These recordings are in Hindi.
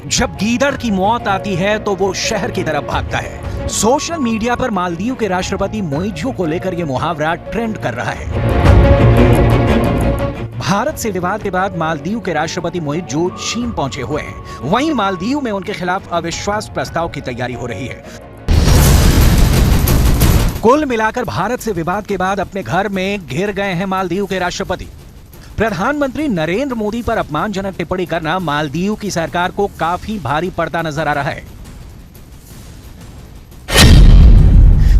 जब गीदड़ की मौत आती है तो वो शहर की तरफ भागता है। सोशल मीडिया पर मालदीव के राष्ट्रपति मोइजू को लेकर यह मुहावरा ट्रेंड कर रहा है। भारत से विवाद के बाद मालदीव के राष्ट्रपति मोइजू चीन पहुंचे हुए हैं। वहीं मालदीव में उनके खिलाफ अविश्वास प्रस्ताव की तैयारी हो रही है। कुल मिलाकर भारत से विवाद के बाद अपने घर में घिर गए हैं मालदीव के राष्ट्रपति। प्रधानमंत्री नरेंद्र मोदी पर अपमानजनक टिप्पणी करना मालदीव की सरकार को काफी भारी पड़ता नजर आ रहा है।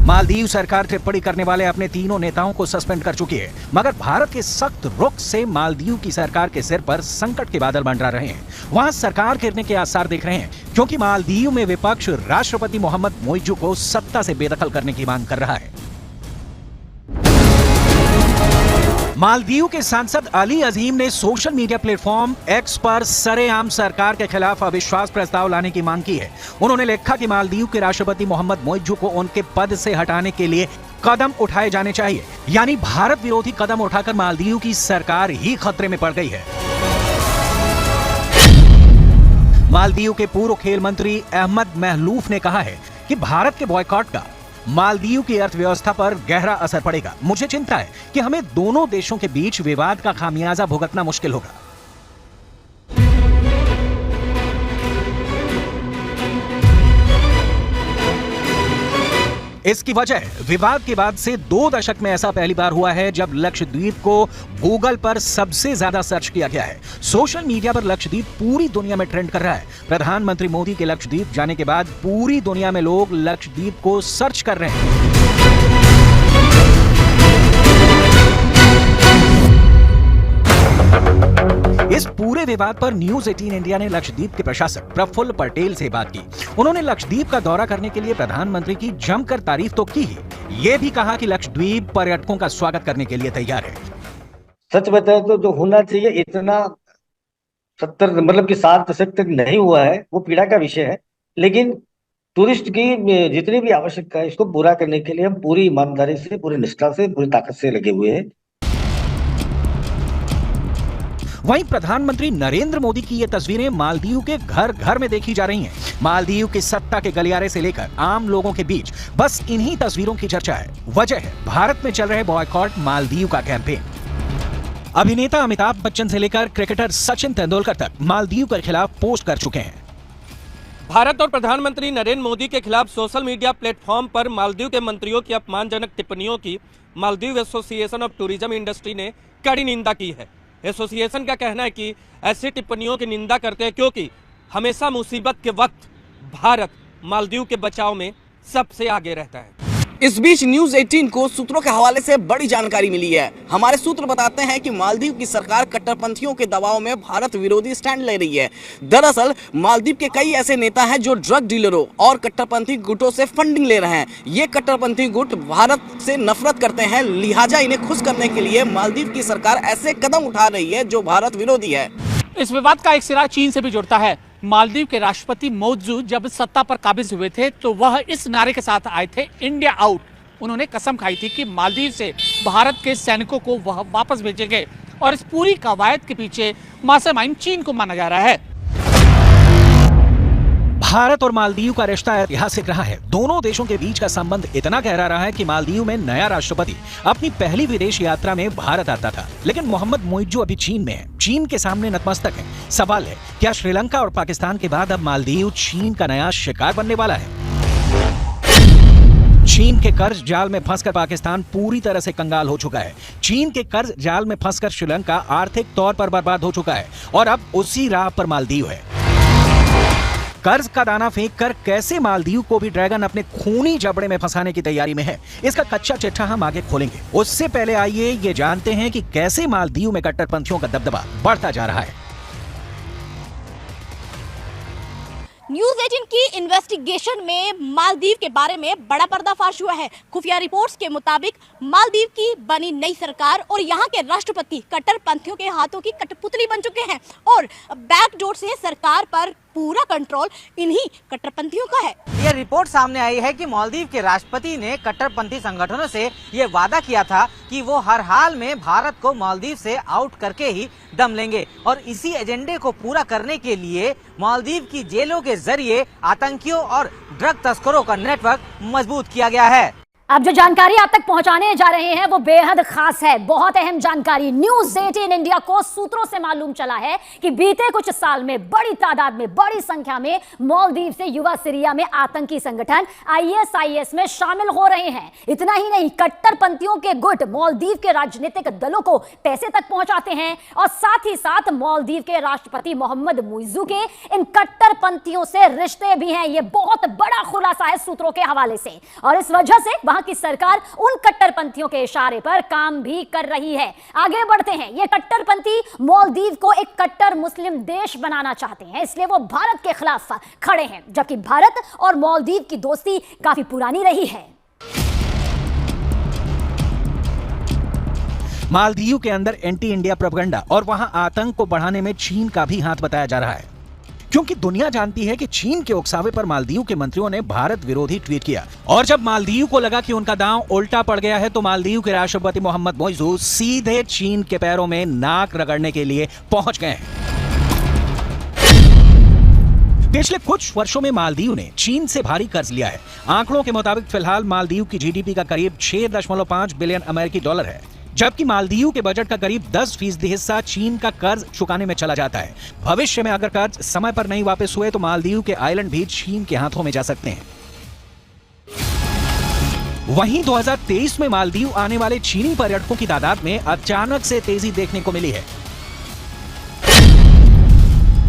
मालदीव सरकार टिप्पणी करने वाले अपने तीनों नेताओं को सस्पेंड कर चुकी है, मगर भारत के सख्त रुख से मालदीव की सरकार के सिर पर संकट के बादल मंडरा रहे हैं। वहां सरकार गिरने के आसार दिख रहे हैं, क्योंकि मालदीव में विपक्ष राष्ट्रपति मोहम्मद मोइजू को सत्ता से बेदखल करने की मांग कर रहा है। मालदीव के सांसद अली अजीम ने सोशल मीडिया प्लेटफॉर्म एक्स पर सरेआम सरकार के खिलाफ अविश्वास प्रस्ताव लाने की मांग की है। उन्होंने लिखा कि मालदीव के राष्ट्रपति मोहम्मद मोइजू को उनके पद से हटाने के लिए कदम उठाए जाने चाहिए। यानी भारत विरोधी कदम उठाकर मालदीव की सरकार ही खतरे में पड़ गई है। मालदीव के पूर्व खेल मंत्री अहमद महलूफ ने कहा है कि भारत के बॉयकॉट का मालदीव की अर्थव्यवस्था पर गहरा असर पड़ेगा। मुझे चिंता है कि हमें दोनों देशों के बीच विवाद का खामियाजा भुगतना मुश्किल होगा। इसकी वजह विवाद के बाद से 2 दशक में ऐसा पहली बार हुआ है जब लक्षद्वीप को गूगल पर सबसे ज्यादा सर्च किया गया है। सोशल मीडिया पर लक्षद्वीप पूरी दुनिया में ट्रेंड कर रहा है। प्रधानमंत्री मोदी के लक्षद्वीप जाने के बाद पूरी दुनिया में लोग लक्षद्वीप को सर्च कर रहे हैं। इस पूरे विवाद पर न्यूज 18 इंडिया ने लक्षद्वीप के प्रशासक प्रफुल्ल पटेल से बात की। उन्होंने लक्षद्वीप का दौरा करने के लिए प्रधानमंत्री की जमकर तारीफ तो की ही, ये भी कहा कि लक्षद्वीप पर्यटकों का स्वागत करने के लिए तैयार है। सच बताएं तो जो होना चाहिए इतना 7 दशक तक नहीं हुआ है, वो पीड़ा का विषय है। लेकिन टूरिस्ट की जितनी भी आवश्यकता है, इसको पूरा करने के लिए हम पूरी ईमानदारी से, पूरी निष्ठा से, पूरी ताकत से लगे हुए हैं। वहीं प्रधानमंत्री नरेंद्र मोदी की ये तस्वीरें मालदीव के घर घर में देखी जा रही हैं। मालदीव की सत्ता के गलियारे से लेकर आम लोगों के बीच बस इन्हीं तस्वीरों की चर्चा है। वजह है भारत में चल रहे बॉयकॉट मालदीव का कैंपेन। अभिनेता अमिताभ बच्चन से लेकर क्रिकेटर सचिन तेंदुलकर तक मालदीव के खिलाफ पोस्ट कर चुके हैं। भारत और प्रधानमंत्री नरेंद्र मोदी के खिलाफ सोशल मीडिया प्लेटफॉर्म पर मालदीव के मंत्रियों की अपमानजनक टिप्पणियों की Maldives association of tourism industry ने कड़ी निंदा की है। एसोसिएशन का कहना है कि ऐसी टिप्पणियों की निंदा करते हैं क्योंकि हमेशा मुसीबत के वक्त भारत मालदीव के बचाव में सबसे आगे रहता है। इस बीच न्यूज 18 को सूत्रों के हवाले से बड़ी जानकारी मिली है। हमारे सूत्र बताते हैं कि मालदीव की सरकार कट्टरपंथियों के दबाव में भारत विरोधी स्टैंड ले रही है। दरअसल मालदीव के कई ऐसे नेता हैं जो ड्रग डीलरों और कट्टरपंथी गुटों से फंडिंग ले रहे हैं। ये कट्टरपंथी गुट भारत से नफरत करते हैं, लिहाजा इन्हें खुश करने के लिए मालदीव की सरकार ऐसे कदम उठा रही है जो भारत विरोधी है। इस विवाद का एक सिरा चीन से भी जुड़ता है। मालदीव के राष्ट्रपति मोइजू जब सत्ता पर काबिज हुए थे तो वह इस नारे के साथ आए थे, इंडिया आउट। उन्होंने कसम खाई थी कि मालदीव से भारत के सैनिकों को वह वापस भेजेंगे और इस पूरी कवायद के पीछे मास्टरमाइंड चीन को माना जा रहा है। भारत और मालदीव का रिश्ता ऐतिहासिक रहा है। दोनों देशों के बीच का संबंध इतना गहरा रहा है कि मालदीव में नया राष्ट्रपति अपनी पहली विदेश यात्रा में भारत आता था, लेकिन मोहम्मद मोइजू अभी चीन में है। चीन के सामने नतमस्तक है। सवाल है, क्या श्रीलंका और पाकिस्तान के बाद अब मालदीव चीन का नया शिकार बनने वाला है? चीन के कर्ज जाल में फंसकर पाकिस्तान पूरी तरह से कंगाल हो चुका है। चीन के कर्ज जाल में फंसकर श्रीलंका आर्थिक तौर पर बर्बाद हो चुका है और अब उसी राह पर मालदीव है। कर्ज का दाना फेंक कर कैसे मालदीव को भी ड्रैगन अपने खूनी जबड़े में फंसाने की तैयारी में है, इसका कच्चा चिट्ठा हम आगे खोलेंगे। उससे पहले आइए ये जानते हैं कि कैसे मालदीव में कट्टरपंथियों का दबदबा बढ़ता जा रहा है। न्यूज 18 की इन्वेस्टिगेशन में मालदीव के बारे में बड़ा पर्दाफाश हुआ है। खुफिया रिपोर्ट्स के मुताबिक मालदीव की बनी नई सरकार और यहाँ के राष्ट्रपति कट्टरपंथियों के हाथों की कठपुतली बन चुके हैं और बैकडोर से सरकार पर पूरा कंट्रोल इन्हीं कट्टरपंथियों का है। ये रिपोर्ट सामने आई है कि मालदीव के राष्ट्रपति ने कट्टरपंथी संगठनों से ये वादा किया था कि वो हर हाल में भारत को मालदीव से आउट करके ही दम लेंगे और इसी एजेंडे को पूरा करने के लिए मालदीव की जेलों के जरिए आतंकियों और ड्रग तस्करों का नेटवर्क मजबूत किया गया है। अब जो जानकारी आप तक पहुंचाने जा रहे हैं वो बेहद खास है, बहुत अहम जानकारी। न्यूज 18 इंडिया को सूत्रों से मालूम चला है कि बीते कुछ साल में बड़ी तादाद में, बड़ी संख्या में मालदीव से युवा सीरिया में आतंकी संगठन ISIS में शामिल हो रहे हैं। इतना ही नहीं, कट्टरपंथियों के गुट मालदीव के राजनीतिक दलों को पैसे तक पहुंचाते हैं और साथ ही साथ मालदीव के राष्ट्रपति मोहम्मद मुइज़्ज़ू के इन कट्टरपंथियों से रिश्ते भी हैं। यह बहुत बड़ा खुलासा है सूत्रों के हवाले से, और इस वजह से वहां की सरकार उन कट्टरपंथियों के इशारे पर काम भी कर रही है। आगे बढ़ते हैं। ये कट्टरपंथी मालदीव को एक कट्टर मुस्लिम देश बनाना चाहते हैं, इसलिए वो भारत के खिलाफ खड़े हैं, जबकि भारत और मालदीव की दोस्ती काफी पुरानी रही है। मालदीव के अंदर एंटी इंडिया प्रोपेगेंडा और वहां आतंक को बढ़ाने में चीन का भी हाथ बताया जा रहा है, क्योंकि दुनिया जानती है कि चीन के उकसावे पर मालदीव के मंत्रियों ने भारत विरोधी ट्वीट किया, और जब मालदीव को लगा कि उनका दांव उल्टा पड़ गया है तो मालदीव के राष्ट्रपति मोहम्मद मुइज़्ज़ू सीधे चीन के पैरों में नाक रगड़ने के लिए पहुंच गए हैं। पिछले कुछ वर्षों में मालदीव ने चीन से भारी कर्ज लिया है। आंकड़ों के मुताबिक फिलहाल मालदीव की GDP का करीब 6.5 बिलियन अमेरिकी डॉलर है, जबकि मालदीव के बजट का करीब 10% हिस्सा चीन का कर्ज चुकाने में चला जाता है। भविष्य में अगर कर्ज समय पर नहीं वापस हुए तो मालदीव के आइलैंड भी चीन के हाथों में जा सकते हैं। वहीं 2023 में मालदीव आने वाले चीनी पर्यटकों की तादाद में अचानक से तेजी देखने को मिली है।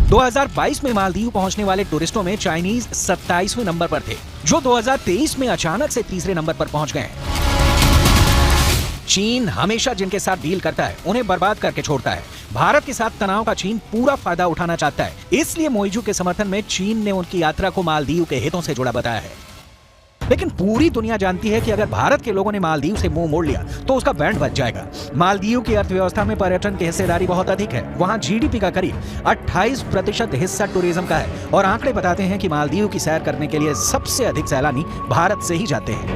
2022 में मालदीव पहुंचने वाले टूरिस्टों में चाइनीज 27वें नंबर पर थे, जो 2023 में अचानक से तीसरे नंबर पर पहुंच गए हैं। चीन हमेशा जिनके साथ डील करता है उन्हें बर्बाद करके छोड़ता है। भारत के साथ तनाव का चीन पूरा फायदा उठाना चाहता है, इसलिए मुइज़्ज़ू के समर्थन में चीन ने उनकी यात्रा को मालदीव के हितों से जुड़ा बताया है। लेकिन पूरी दुनिया जानती है कि अगर भारत के लोगों ने मालदीव से मुंह मोड़ लिया तो उसका बैंड बज जाएगा। मालदीव की अर्थव्यवस्था में पर्यटन की हिस्सेदारी बहुत अधिक है। वहां GDP का करीब 28% हिस्सा टूरिज्म का है, और आंकड़े बताते हैं कि मालदीव की सैर करने के लिए सबसे अधिक सैलानी भारत से ही जाते हैं।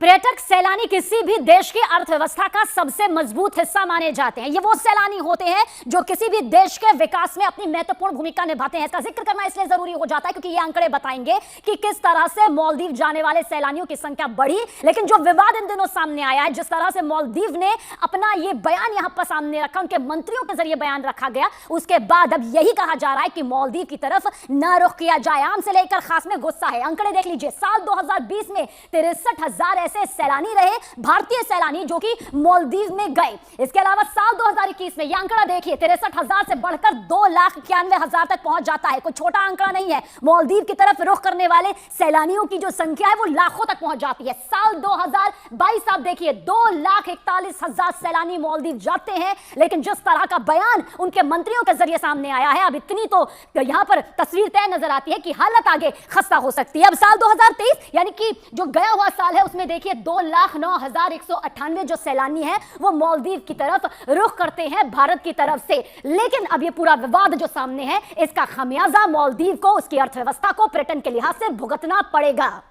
पर्यटक सैलानी किसी भी देश की अर्थव्यवस्था का सबसे मजबूत हिस्सा माने जाते हैं। ये वो सैलानी होते हैं जो किसी भी देश के विकास में अपनी महत्वपूर्ण भूमिका निभाते हैं। इसका जिक्र करना इसलिए जरूरी हो जाता है क्योंकि ये आंकड़े बताएंगे कि किस तरह से मालदीव जाने वाले सैलानियों की संख्या बढ़ी। लेकिन जो विवाद इन दिनों सामने आया है, जिस तरह से मालदीव ने अपना ये बयान यहां पर सामने रखा, उनके मंत्रियों के जरिए बयान रखा गया, उसके बाद अब यही कहा जा रहा है कि मालदीव की तरफ न रुख किया जाए। आम से लेकर खास में गुस्सा है। आंकड़े देख लीजिए, साल 2020 में 63,000 ऐसे सैलानी रहे, भारतीय सैलानी, जो कि मालदीव में गए। इसके अलावा साल 2021 में यह आंकड़ा देखिए, 63,000 से बढ़कर 2,91,000 तक पहुंच जाता है। कोई छोटा आंकड़ा नहीं है। मालदीव की तरफ रुख करने वाले सैलानियों की जो संख्या है वो लाखों तक पहुंच जाती है। साल 2022 आप देखिए, 2,41,000 सैलानी मालदीव जाते हैं। लेकिन जिस तरह का बयान उनके मंत्रियों के जरिए सामने आया है, अब इतनी तो यहां पर तस्वीर तय नजर आती है कि हालत आगे खस्ता हो सकती है। अब साल 2023 यानी कि जो गया हुआ साल है, उसमें देखिए 2,09,198 जो सैलानी हैं वो मालदीव की तरफ रुख करते हैं भारत की तरफ से। लेकिन अब ये पूरा विवाद जो सामने है, इसका खामियाजा मालदीव को, उसकी अर्थव्यवस्था को पर्यटन के लिहाज से भुगतना पड़ेगा।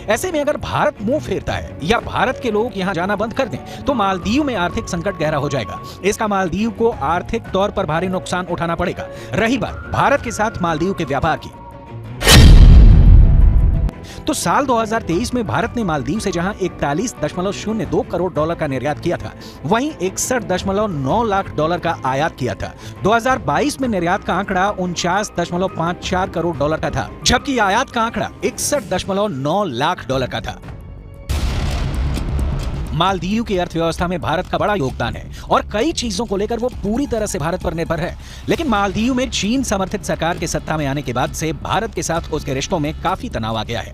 ऐसे में अगर भारत मुंह फेरता है या भारत के लोग यहां जाना बंद कर दें तो मालदीव में आर्थिक संकट गहरा हो जाएगा। इसका मालदीव को आर्थिक तौर पर भारी नुकसान उठाना पड़ेगा। रही बात भारत के साथ मालदीव के व्यापार की, तो साल 2023 में भारत ने मालदीव से जहां 41.02 करोड़ डॉलर का निर्यात किया था, वहीं 61.9 लाख डॉलर का आयात किया था। 2022 में निर्यात का आंकड़ा 49.54 करोड़ डॉलर का था, जबकि आयात का आंकड़ा 61.9 लाख डॉलर का था। मालदीव की अर्थव्यवस्था में भारत का बड़ा योगदान है और कई चीजों को लेकर वो पूरी तरह से भारत पर निर्भर है। लेकिन मालदीव में चीन समर्थित सरकार के सत्ता में आने के बाद से भारत के साथ उसके रिश्तों में काफी तनाव आ गया है।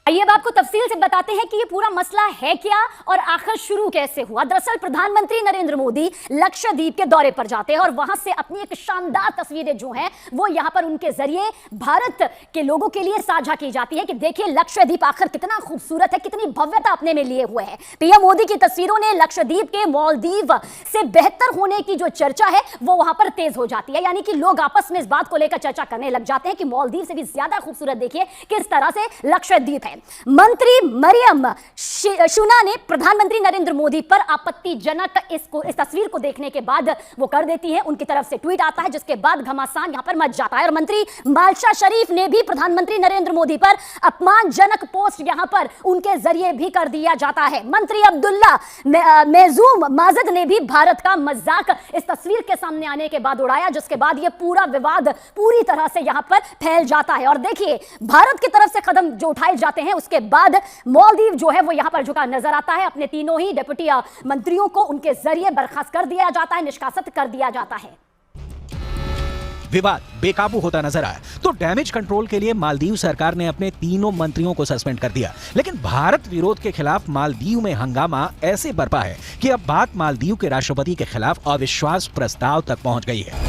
आइए अब आपको तफसील से बताते हैं कि ये पूरा मसला है क्या और आखिर शुरू कैसे हुआ। दरअसल प्रधानमंत्री नरेंद्र मोदी लक्षद्वीप के दौरे पर जाते हैं और वहां से अपनी एक शानदार तस्वीरें जो हैं वो यहां पर उनके जरिए भारत के लोगों के लिए साझा की जाती है कि देखिए लक्षद्वीप आखिर कितना खूबसूरत है, कितनी भव्यता अपने में लिए हुए है। पीएम मोदी की तस्वीरों ने लक्षद्वीप के मालदीव से बेहतर होने की जो चर्चा है वो वहां पर तेज हो जाती है, यानी कि लोग आपस में इस बात को लेकर चर्चा करने लग जाते हैं कि मालदीव से भी ज्यादा खूबसूरत देखिए किस तरह से लक्षद्वीप है। मंत्री मरियम शुना ने प्रधानमंत्री नरेंद्र मोदी पर आपत्तिजनक इस तस्वीर को देखने के बाद वो कर देती है, उनकी तरफ से ट्वीट आता है जिसके बाद घमासान यहां पर मच जाता है। और मंत्री मालशा शरीफ ने भी प्रधानमंत्री नरेंद्र मोदी पर अपमानजनक पोस्ट यहां पर उनके जरिए भी कर दिया जाता है। मंत्री अब्दुल्ला मेजूम माजिद ने भी भारत का मजाक इस तस्वीर के सामने आने के बाद उड़ाया, जिसके बाद यह पूरा विवाद पूरी तरह से यहां पर फैल जाता है। और देखिए भारत की तरफ से कदम जो उठाए जाते हैं उसके बाद मालदीव जो है वो यहां पर झुका नजर आता है। अपने तीनों ही डिप्टी मंत्रियों को उनके जरिए बर्खास्त कर दिया जाता है, निष्कासित कर दिया जाता है। विवाद बेकाबू होता नजर आया तो डैमेज कंट्रोल के लिए मालदीव सरकार ने अपने तीनों मंत्रियों को सस्पेंड कर दिया। लेकिन भारत विरोध के खिलाफ मालदीव में हंगामा ऐसे बरपा है कि अब बात मालदीव के राष्ट्रपति के खिलाफ अविश्वास प्रस्ताव तक पहुंच गई है।